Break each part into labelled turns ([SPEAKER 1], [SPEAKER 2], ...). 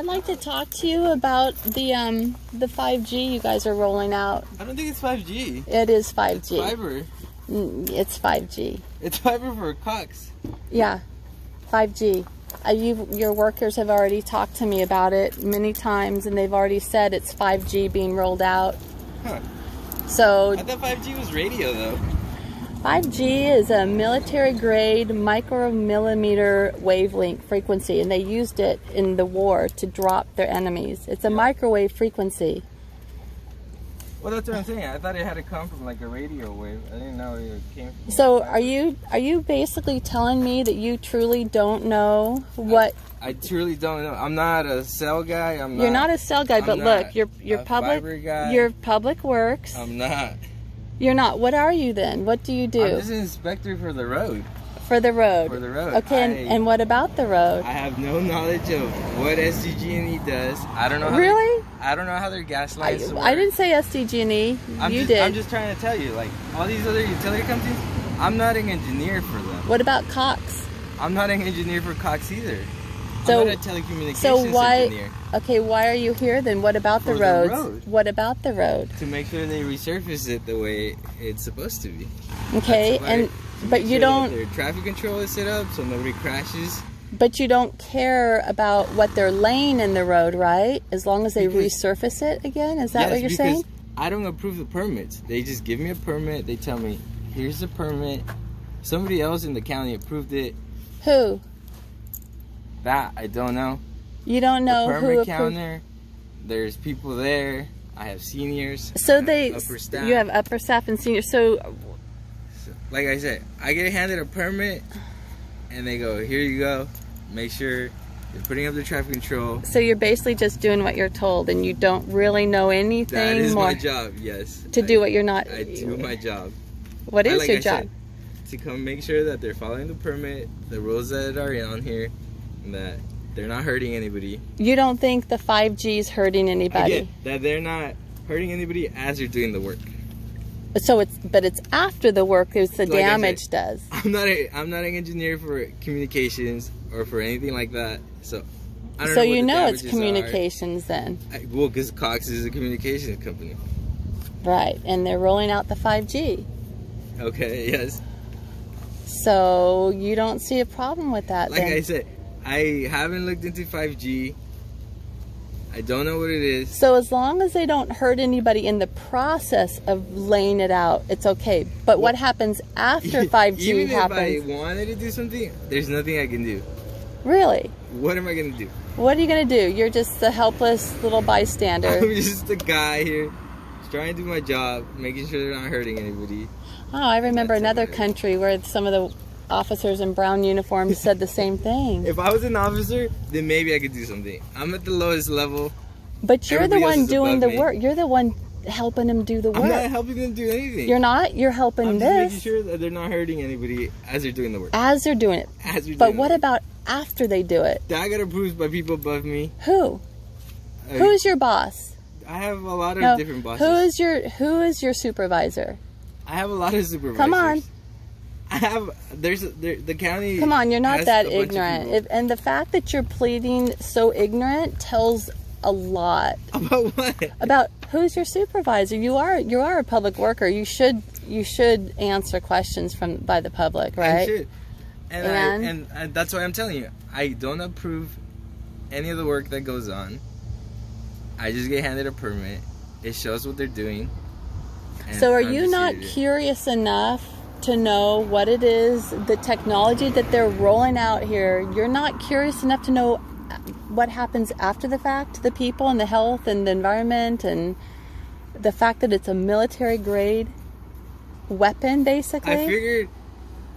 [SPEAKER 1] I'd like to talk to you about the 5G you guys are rolling out.
[SPEAKER 2] I don't think it's 5G.
[SPEAKER 1] It is 5G.
[SPEAKER 2] It's fiber.
[SPEAKER 1] It's 5G.
[SPEAKER 2] It's fiber for Cox.
[SPEAKER 1] Yeah, 5G. Your workers have already talked to me about it many times, and they've already said it's 5G being rolled out.
[SPEAKER 2] Huh.
[SPEAKER 1] So
[SPEAKER 2] I thought 5G was radio, though.
[SPEAKER 1] 5G is a military-grade micromillimeter wavelength frequency, and they used it in the war to drop their enemies. It's a microwave frequency.
[SPEAKER 2] Well, that's what I'm saying. I thought it had to come from like a radio wave. I didn't know it came from.
[SPEAKER 1] So are you basically telling me that you truly don't know what?
[SPEAKER 2] I truly don't know. I'm not a cell guy.
[SPEAKER 1] You're not a cell guy, but look, you're public.
[SPEAKER 2] Guy.
[SPEAKER 1] You're public works.
[SPEAKER 2] I'm not.
[SPEAKER 1] You're not. What are you then? What do you do?
[SPEAKER 2] I'm just an inspector for the road.
[SPEAKER 1] For the road.
[SPEAKER 2] For the road.
[SPEAKER 1] Okay, and what about the road?
[SPEAKER 2] I have no knowledge of what SDG&E does. I don't know.
[SPEAKER 1] Really?
[SPEAKER 2] I don't know how their gas lines work.
[SPEAKER 1] I didn't say SDG&E. You did.
[SPEAKER 2] I'm just trying to tell you, like all these other utility companies, I'm not an engineer for them.
[SPEAKER 1] What about Cox?
[SPEAKER 2] I'm not an engineer for Cox either. I'm not a telecommunications engineer.
[SPEAKER 1] Okay, why are you here then? What about the roads?
[SPEAKER 2] Road.
[SPEAKER 1] What about the road?
[SPEAKER 2] To make sure they resurface it the way it's supposed to be.
[SPEAKER 1] Okay, but you don't.
[SPEAKER 2] Their traffic control is set up so nobody crashes.
[SPEAKER 1] But you don't care about what they're laying in the road, right? As long as they resurface it again? Is that what you're saying?
[SPEAKER 2] I don't approve the permits. They just give me a permit. They tell me, here's the permit. Somebody else in the county approved it.
[SPEAKER 1] Who?
[SPEAKER 2] That I don't know.
[SPEAKER 1] You don't know
[SPEAKER 2] the
[SPEAKER 1] who
[SPEAKER 2] permit
[SPEAKER 1] approved?
[SPEAKER 2] counter. There's people there. I have seniors.
[SPEAKER 1] So
[SPEAKER 2] upper staff.
[SPEAKER 1] You have upper staff and seniors. So,
[SPEAKER 2] like I said, I get handed a permit, and they go, here you go. Make sure you're putting up the traffic control.
[SPEAKER 1] So you're basically just doing what you're told, and you don't really know anything more.
[SPEAKER 2] That is my job, yes.
[SPEAKER 1] To do what you're not.
[SPEAKER 2] I do my job.
[SPEAKER 1] What is your job?
[SPEAKER 2] To come make sure that they're following the permit, the rules that are on here, and that they're not hurting anybody.
[SPEAKER 1] You don't think the 5G is hurting anybody?
[SPEAKER 2] Again, that they're not hurting anybody as they're doing the work.
[SPEAKER 1] So it's after the work is the damage does.
[SPEAKER 2] I'm not an engineer for communications or for anything like that. So I don't
[SPEAKER 1] know. So
[SPEAKER 2] you
[SPEAKER 1] know it's communications then.
[SPEAKER 2] Well, because Cox is a communications company.
[SPEAKER 1] Right, and they're rolling out the 5G.
[SPEAKER 2] Okay, yes.
[SPEAKER 1] So you don't see a problem with that
[SPEAKER 2] like
[SPEAKER 1] then?
[SPEAKER 2] I said, I haven't looked into 5G. I don't know what it is.
[SPEAKER 1] So as long as they don't hurt anybody in the process of laying it out, it's okay. But what happens after 5G happens?
[SPEAKER 2] Even if I wanted to do something, there's nothing I can do.
[SPEAKER 1] Really?
[SPEAKER 2] What am I going to do?
[SPEAKER 1] What are you going to do? You're just the helpless little bystander.
[SPEAKER 2] I'm just a guy here trying to do my job, making sure they're not hurting anybody.
[SPEAKER 1] Oh, I remember another country where some of the officers in brown uniforms said the same thing.
[SPEAKER 2] If I was an officer, then maybe I could do something. I'm at the lowest level.
[SPEAKER 1] But you're the one doing the work. You're the one helping them do the work.
[SPEAKER 2] I'm not helping them do anything.
[SPEAKER 1] You're not? You're helping
[SPEAKER 2] I'm
[SPEAKER 1] this.
[SPEAKER 2] just making sure that they're not hurting anybody as they're doing the work.
[SPEAKER 1] As they're doing it.
[SPEAKER 2] As they're
[SPEAKER 1] but what about after they do it?
[SPEAKER 2] That got approved by people above me.
[SPEAKER 1] Who? Who's your boss?
[SPEAKER 2] I have a lot of different bosses.
[SPEAKER 1] Who is your supervisor?
[SPEAKER 2] I have a lot of supervisors.
[SPEAKER 1] Come on.
[SPEAKER 2] I have, the county.
[SPEAKER 1] Come on, you're not that ignorant. And the fact that you're pleading so ignorant tells a lot.
[SPEAKER 2] About what?
[SPEAKER 1] About who's your supervisor. You are a public worker. You should answer questions by the public, right?
[SPEAKER 2] I should. And that's why I'm telling you, I don't approve any of the work that goes on. I just get handed a permit. It shows what they're doing.
[SPEAKER 1] So are you not curious enough to know what it is, the technology that they're rolling out here? You're not curious enough to know what happens after the fact to the people and the health and the environment and the fact that it's a military grade weapon, basically?
[SPEAKER 2] I figured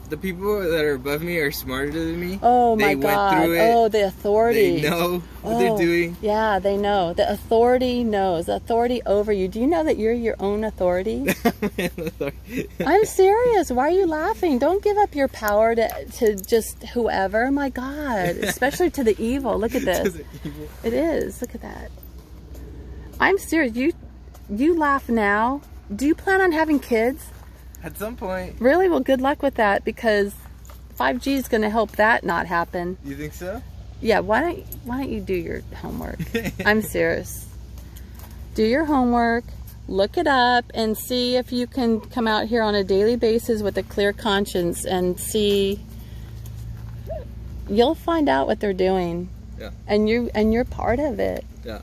[SPEAKER 2] the people that are above me are smarter than me.
[SPEAKER 1] Oh my God.
[SPEAKER 2] Went through it.
[SPEAKER 1] Oh, the authority.
[SPEAKER 2] They know what they're doing.
[SPEAKER 1] Yeah, they know. The authority knows. The authority over you. Do you know that you're your own authority? I'm serious. Why are you laughing? Don't give up your power to just whoever. My God. Especially to the evil. Look at this. It is. Look at that. I'm serious. You laugh now. Do you plan on having kids?
[SPEAKER 2] At some point.
[SPEAKER 1] Really? Well, good luck with that, because 5G is going to help that not happen.
[SPEAKER 2] You think so?
[SPEAKER 1] Yeah, why don't you do your homework? I'm serious. Do your homework, look it up, and see if you can come out here on a daily basis with a clear conscience and see. You'll find out what they're doing.
[SPEAKER 2] Yeah.
[SPEAKER 1] And you're part of it.
[SPEAKER 2] Yeah.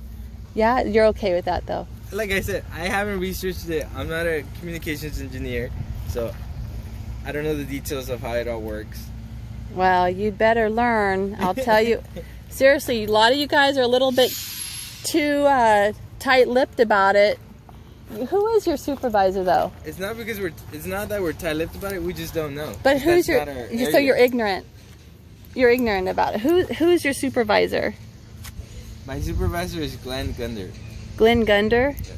[SPEAKER 1] Yeah, you're okay with that though.
[SPEAKER 2] Like I said, I haven't researched it. I'm not a communications engineer, so I don't know the details of how it all works.
[SPEAKER 1] Well, you better learn. I'll tell you. Seriously, a lot of you guys are a little bit too tight-lipped about it. Who is your supervisor, though?
[SPEAKER 2] It's not because it's not that we're tight-lipped about it. We just don't know.
[SPEAKER 1] But who's your? So you're ignorant. You're ignorant about it. Who's your supervisor?
[SPEAKER 2] My supervisor is Glenn Gunder.
[SPEAKER 1] Glenn Gunder. Yeah.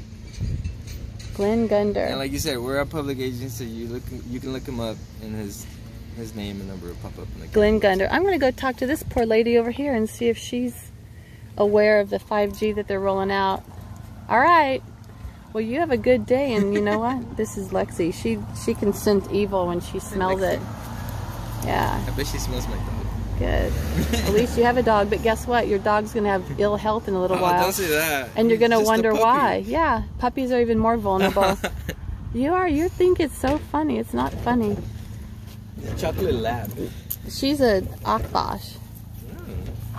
[SPEAKER 1] Glenn Gunder.
[SPEAKER 2] And like you said, we're a public agency, so you can look him up, and his name and number will pop up in the
[SPEAKER 1] Glenn Gunder. I'm going to go talk to this poor lady over here and see if she's aware of the 5G that they're rolling out. All right. Well, you have a good day, and you know what? This is Lexi. She can scent evil when she smells it. Yeah.
[SPEAKER 2] I bet she smells my dog.
[SPEAKER 1] Good. At least you have a dog, but guess what? Your dog's going to have ill health in a little while.
[SPEAKER 2] Don't say that.
[SPEAKER 1] And you're going to wonder why. Yeah. Puppies are even more vulnerable. You think it's so funny. It's not funny.
[SPEAKER 2] Chocolate lab.
[SPEAKER 1] She's a Akbash.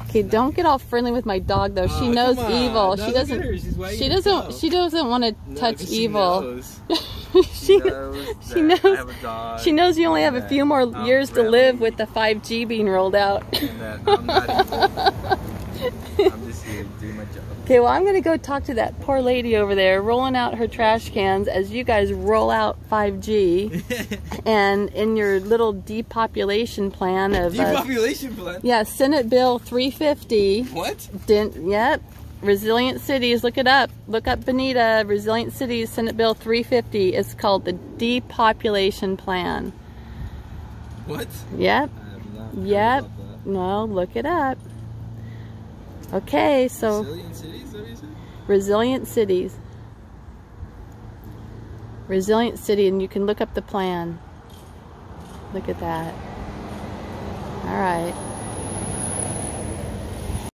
[SPEAKER 1] Okay, don't get all friendly with my dog though. She knows evil.
[SPEAKER 2] No,
[SPEAKER 1] She doesn't want to touch evil.
[SPEAKER 2] She
[SPEAKER 1] knows you only have a few more years to live with the 5G being rolled out.
[SPEAKER 2] And that I'm not evil. I'm just here to do my job.
[SPEAKER 1] Okay, well, I'm going to go talk to that poor lady over there rolling out her trash cans as you guys roll out 5G. And in your little depopulation plan of...
[SPEAKER 2] Depopulation plan?
[SPEAKER 1] Yeah, Senate Bill 350.
[SPEAKER 2] What?
[SPEAKER 1] Yep. Resilient Cities, look it up. Look up Benita. Resilient Cities, Senate Bill 350. It's called the Depopulation Plan.
[SPEAKER 2] What?
[SPEAKER 1] Yep.
[SPEAKER 2] I have not heard
[SPEAKER 1] Yep.
[SPEAKER 2] about that.
[SPEAKER 1] No, look it up. Okay, so...
[SPEAKER 2] Resilient Cities, is that what you said?
[SPEAKER 1] Resilient Cities. Resilient City, and you can look up the plan. Look at that. All right.